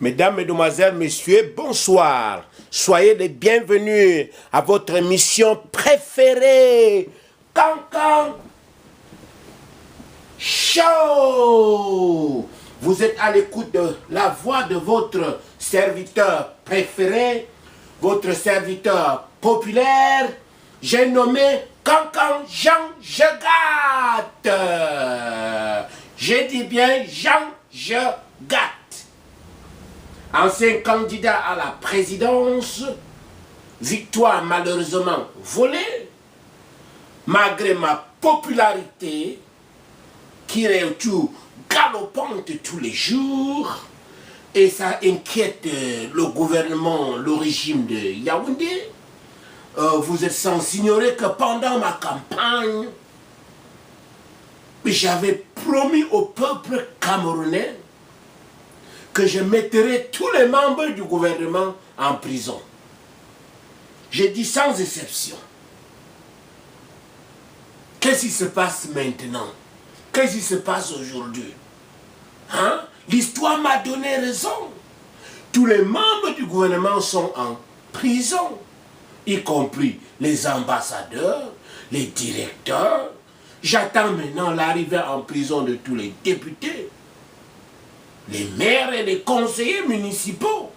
Mesdames, Mesdemoiselles, Messieurs, bonsoir. Soyez les bienvenus à votre émission préférée, Cancan Show. Vous êtes à l'écoute de la voix de votre serviteur préféré, votre serviteur populaire. J'ai nommé Cancan Jean Jegat. J'ai dit bien Jean Jegat. Ancien candidat à la présidence, victoire malheureusement volée, malgré ma popularité qui est tout galopante tous les jours, et ça inquiète le gouvernement, le régime de Yaoundé. Vous êtes sans ignorer que pendant ma campagne, j'avais promis au peuple camerounais que je mettrai tous les membres du gouvernement en prison. J'ai dit sans exception. Qu'est-ce qui se passe maintenant? Qu'est-ce qui se passe aujourd'hui? Hein? L'histoire m'a donné raison. Tous les membres du gouvernement sont en prison, y compris les ambassadeurs, les directeurs. J'attends maintenant l'arrivée en prison de tous les députés, les maires et les conseillers municipaux,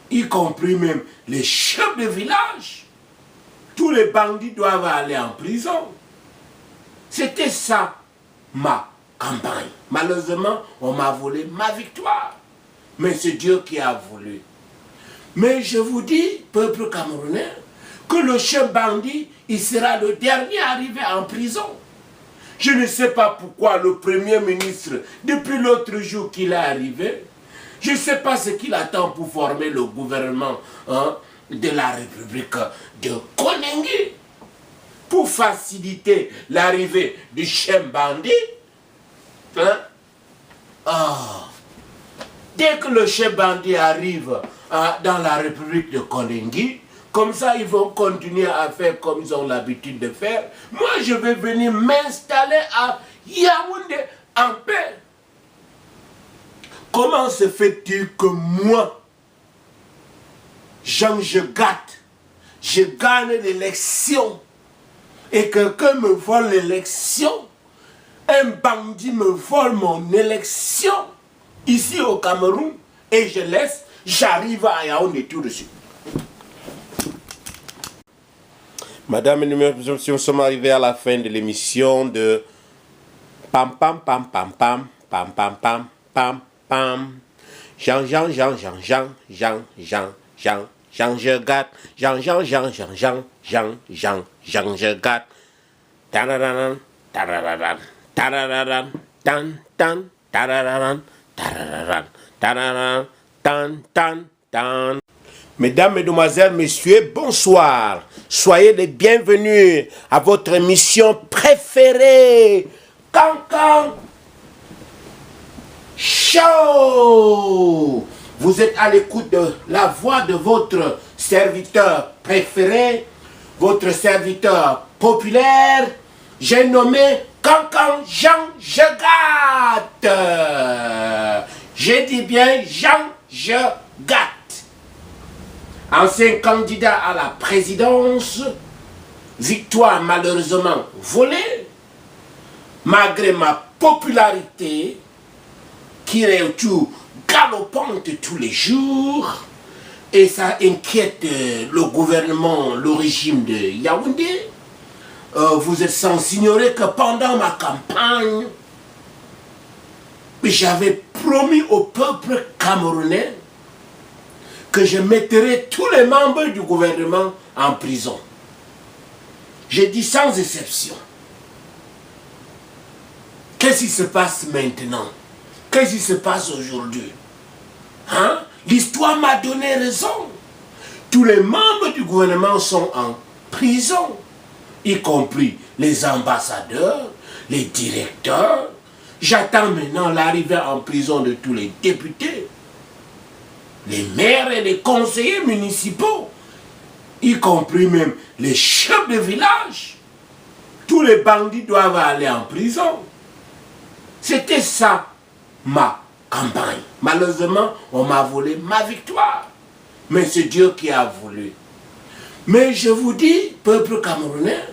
y compris même les chefs de village. Tous les bandits doivent aller en prison. C'était ça ma campagne. Malheureusement, on m'a volé ma victoire. Mais c'est Dieu qui a voulu. Mais je vous dis, peuple camerounais, que le chef bandit, il sera le dernier arrivé en prison. Je ne sais pas pourquoi le Premier ministre, depuis l'autre jour qu'il est arrivé, je ne sais pas ce qu'il attend pour former le gouvernement de la République de Koningui, pour faciliter l'arrivée du chef bandit. Dès que le chef bandit arrive dans la République de Koningui, comme ça, ils vont continuer à faire comme ils ont l'habitude de faire. Moi, je vais venir m'installer à Yaoundé en paix. Comment se fait-il que moi, Jean Jegat, je gagne l'élection et que quelqu'un me vole l'élection, un bandit me vole mon élection ici au Cameroun et je laisse, j'arrive à Yaoundé tout de suite. Madame et messieurs, nous sommes arrivés à la fin de l'émission de Pam Pam Pam Pam Pam Pam Pam Pam Pam Pam Jean Jean Jean Jean Jean Jean Jean Jean Jean Jegat Jean Jean Jean Jean Jean Jean Jean Jean Jegat Tarararan Tarararan Tarararan Tan Tan Tarararan Tarararan Tarararan Tan Tan Tan. Mesdames, Mesdemoiselles, Messieurs, bonsoir. Soyez les bienvenus à votre émission préférée, Cancan Show. Vous êtes à l'écoute de la voix de votre serviteur préféré, votre serviteur populaire. J'ai nommé Cancan Jean Jegat. J'ai dit bien Jean Jegat. Ancien candidat à la présidence, victoire malheureusement volée, malgré ma popularité qui est tout galopante tous les jours, et ça inquiète le gouvernement, le régime de Yaoundé. Vous êtes sans ignorer que pendant ma campagne, j'avais promis au peuple camerounais que je mettrai tous les membres du gouvernement en prison. J'ai dit sans exception. Qu'est-ce qui se passe maintenant? Qu'est-ce qui se passe aujourd'hui? Hein? L'histoire m'a donné raison. Tous les membres du gouvernement sont en prison, y compris les ambassadeurs, les directeurs. J'attends maintenant l'arrivée en prison de tous les députés, les maires et les conseillers municipaux, y compris même les chefs de village. Tous les bandits doivent aller en prison. C'était ça ma campagne. Malheureusement, on m'a volé ma victoire. Mais c'est Dieu qui a voulu. Mais je vous dis, peuple camerounais,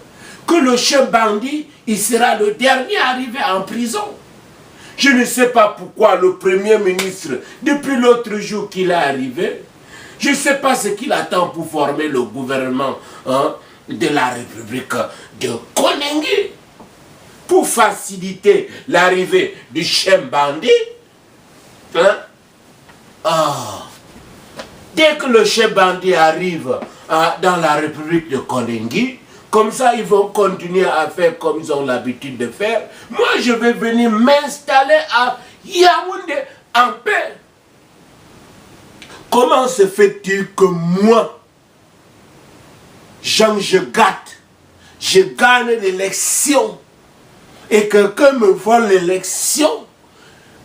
que le chef bandit, il sera le dernier arrivé en prison. Je ne sais pas pourquoi le Premier ministre, depuis l'autre jour qu'il est arrivé, je ne sais pas ce qu'il attend pour former le gouvernement de la République de Koningui, pour faciliter l'arrivée du chef bandit. Dès que le chef bandit arrive dans la République de Koningui, comme ça, ils vont continuer à faire comme ils ont l'habitude de faire. Moi, je vais venir m'installer à Yaoundé en paix. Comment se fait-il que moi, Jean Jegat, je gagne l'élection et quelqu'un me vole l'élection,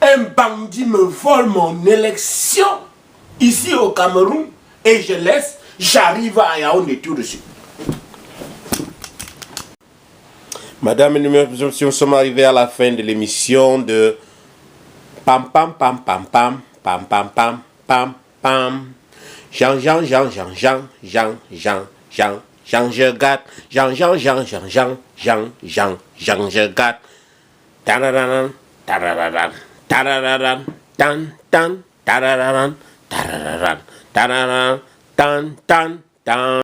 un bandit me vole mon élection ici au Cameroun et je laisse, j'arrive à Yaoundé tout de suite. Madame et messieurs, nous sommes arrivés à la fin de l'émission de Pam Pam Pam Pam Pam Pam Pam Pam Pam Pam Jean Jean Jean Jean Jean Jean Jean Jean Jean Jegat Jean Jean Jean Jean Jean Jean Jean Jean Jegat Tarararan Tarararan Tarararan Tan Tan Tarararan Tarararan Tarararan Tan Tan Tan